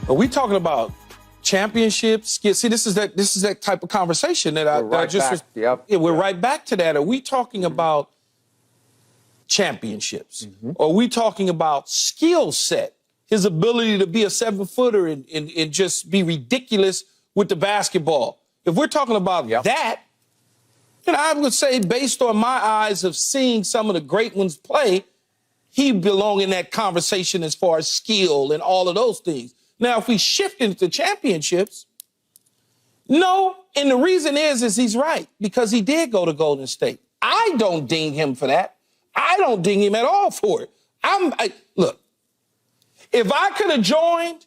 Are we talking about championships? See, this is that type of conversation that I just we're right back to that. Are we talking about championships? Or are we talking about skill set? His ability to be a 7-footer and just be ridiculous with the basketball. If we're talking about that, then I would say, based on my eyes of seeing some of the great ones play, he belong in that conversation as far as skill and all of those things. Now, if we shift into championships, no, and the reason is he's right, because he did go to Golden State. I don't ding him for that. I don't ding him at all for it. Look, if I could have joined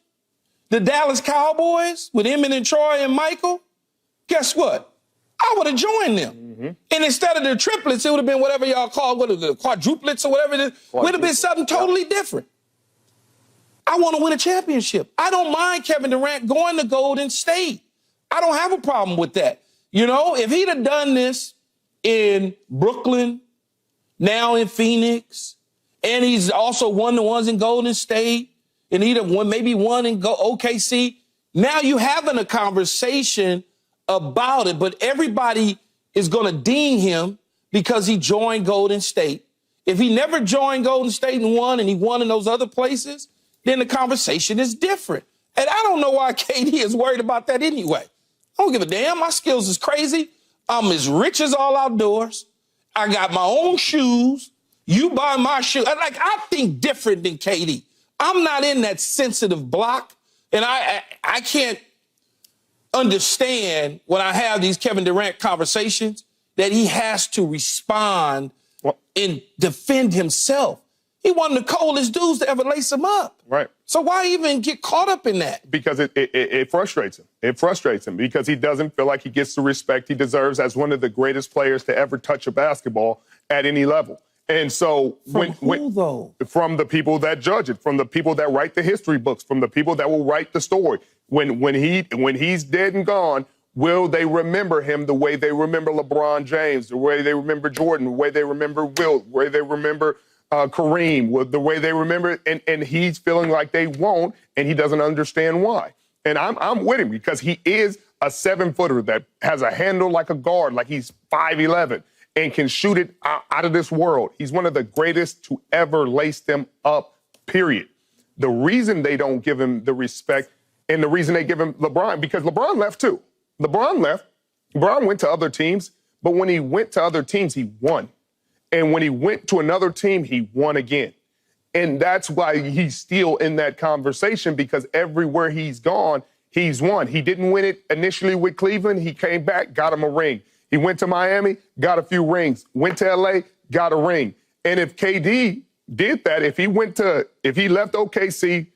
the Dallas Cowboys with Emmett and Troy and Michael, guess what? I would have joined them. And instead of the triplets, it would have been whatever y'all call the quadruplets or whatever it is. Would have been something totally different. I want to win a championship. I don't mind Kevin Durant going to Golden State. I don't have a problem with that. You know, if he'd have done this in Brooklyn, now in Phoenix, and he's also won the ones in Golden State, and he'd have maybe won in OKC, now you having a conversation about it, but everybody is going to ding him because he joined Golden State. If he never joined Golden State and he won in those other places, then the conversation is different. And I don't know why KD is worried about that anyway. I don't give a damn. My skills is crazy. I'm as rich as all outdoors. I got my own shoes. You buy my shoes. I think different than KD. I'm not in that sensitive block, and I can't understand when I have these Kevin Durant conversations that he has to respond and defend himself. He one of the coldest dudes to ever lace him up. Right. So why even get caught up in that? Because it frustrates him. It frustrates him because he doesn't feel like he gets the respect he deserves as one of the greatest players to ever touch a basketball at any level. And so from the people that judge it, from the people that write the history books, from the people that will write the story. When he's dead and gone, will they remember him the way they remember LeBron James, the way they remember Jordan, the way they remember Wilt, the way they remember Kareem, the way they remember it, and he's feeling like they won't, and he doesn't understand why. And I'm with him because he is a 7-footer that has a handle like a guard, like he's 5'11", and can shoot it out of this world. He's one of the greatest to ever lace them up, period. The reason they don't give him the respect and the reason they give him LeBron, because LeBron left too. LeBron left. LeBron went to other teams, but when he went to other teams, he won. And when he went to another team, he won again. And that's why he's still in that conversation, because everywhere he's gone, he's won. He didn't win it initially with Cleveland. He came back, got him a ring. He went to Miami, got a few rings. Went to LA, got a ring. And if KD did that, if he left OKC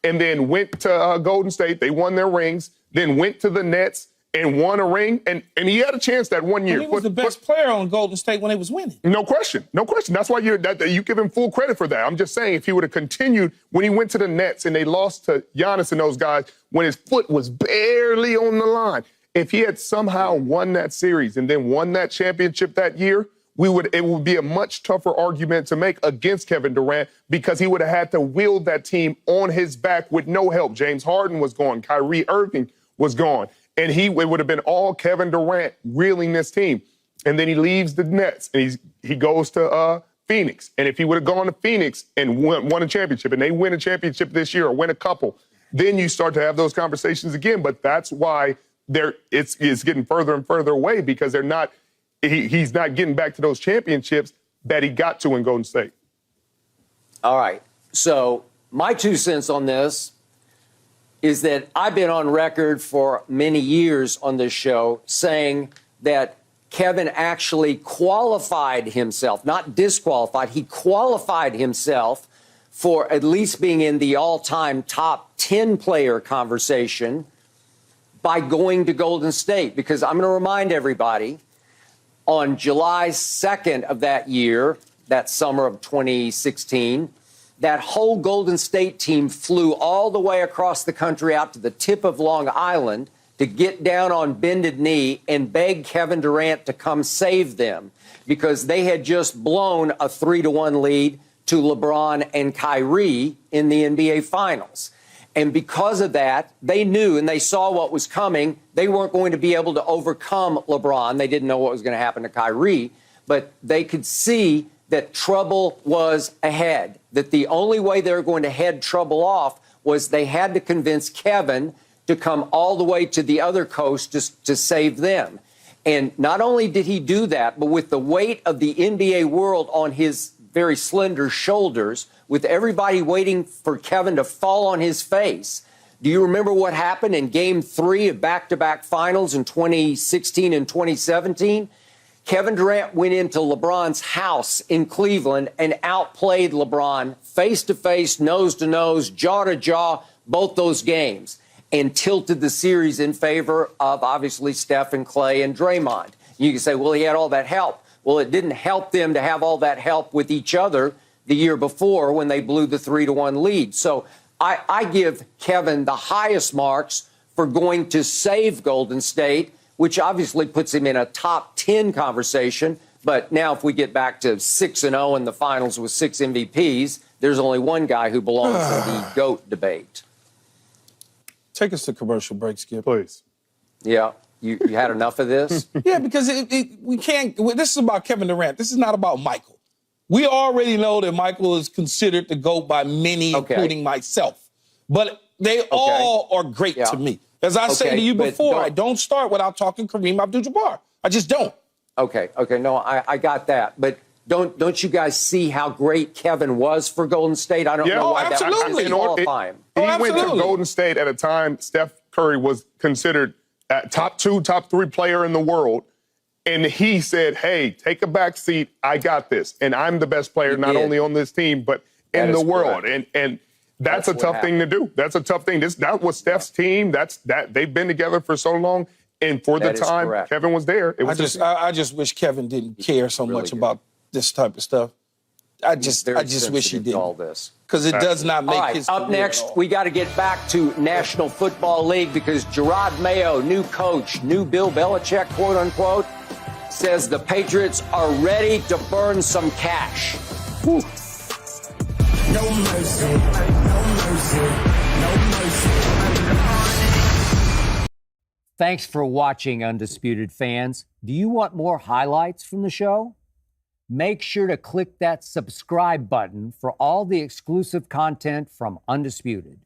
and then went to Golden State, they won their rings, then went to the Nets and won a ring, and he had a chance that 1 year. He was the best player on Golden State when they was winning. No question. No question. That's why you give him full credit for that. I'm just saying, if he would have continued when he went to the Nets and they lost to Giannis and those guys when his foot was barely on the line, if he had somehow won that series and then won that championship that year, it would be a much tougher argument to make against Kevin Durant, because he would have had to wield that team on his back with no help. James Harden was gone. Kyrie Irving was gone. And it would have been all Kevin Durant reeling this team. And then he leaves the Nets and he goes to Phoenix. And if he would have gone to Phoenix and won a championship, and they win a championship this year or win a couple, then you start to have those conversations again. But that's why it's getting further and further away, because he's not getting back to those championships that he got to in Golden State. All right. So my 2 cents on this is that I've been on record for many years on this show saying that Kevin actually qualified himself, not disqualified. He qualified himself for at least being in the all-time top 10 player conversation by going to Golden State. Because I'm going to remind everybody, on July 2nd of that year, that summer of 2016, that whole Golden State team flew all the way across the country out to the tip of Long Island to get down on bended knee and beg Kevin Durant to come save them, because they had just blown a 3-1 lead to LeBron and Kyrie in the NBA Finals. And because of that, they knew and they saw what was coming. They weren't going to be able to overcome LeBron. They didn't know what was going to happen to Kyrie, but they could see that trouble was ahead, that the only way they were going to head trouble off was they had to convince Kevin to come all the way to the other coast to save them. And not only did he do that, but with the weight of the NBA world on his very slender shoulders, with everybody waiting for Kevin to fall on his face. Do you remember what happened in Game 3 of back-to-back finals in 2016 and 2017? Kevin Durant went into LeBron's house in Cleveland and outplayed LeBron face-to-face, nose-to-nose, jaw-to-jaw, both those games, and tilted the series in favor of, obviously, Steph and Clay and Draymond. You can say, well, he had all that help. Well, it didn't help them to have all that help with each other the year before when they blew the 3-1 lead. So I give Kevin the highest marks for going to save Golden State, which obviously puts him in a top 10 conversation. But now if we get back to 6-0 in the finals with 6 MVPs, there's only one guy who belongs in the GOAT debate. Take us to commercial break, Skip. Please. Yeah. You had enough of this? Yeah, because we can't. This is about Kevin Durant. This is not about Michael. We already know that Michael is considered the GOAT by many, including myself. But they all are great to me. As I say to you before, I don't start without talking Kareem Abdul-Jabbar. I just don't. Okay. No, I got that. But don't you guys see how great Kevin was for Golden State? I don't know why that doesn't qualify him. He went to Golden State at a time Steph Curry was considered top 2, top 3 player in the world. And he said, hey, take a back seat. I got this. And I'm the best player, not only on this team, but in the world. And that's a tough thing to do. That's a tough thing. That was Steph's team. They've been together for so long. And for the time Kevin was there, it was I just wish Kevin didn't care so much about this type of stuff. I just wish he did. All this. Because it does not make his Up next, we got to get back to National Football League because Gerard Mayo, new coach, new Bill Belichick, quote unquote, says the Patriots are ready to burn some cash. Whew. No mercy, no mercy, no mercy. Thanks for watching, Undisputed fans. Do you want more highlights from the show? Make sure to click that subscribe button for all the exclusive content from Undisputed.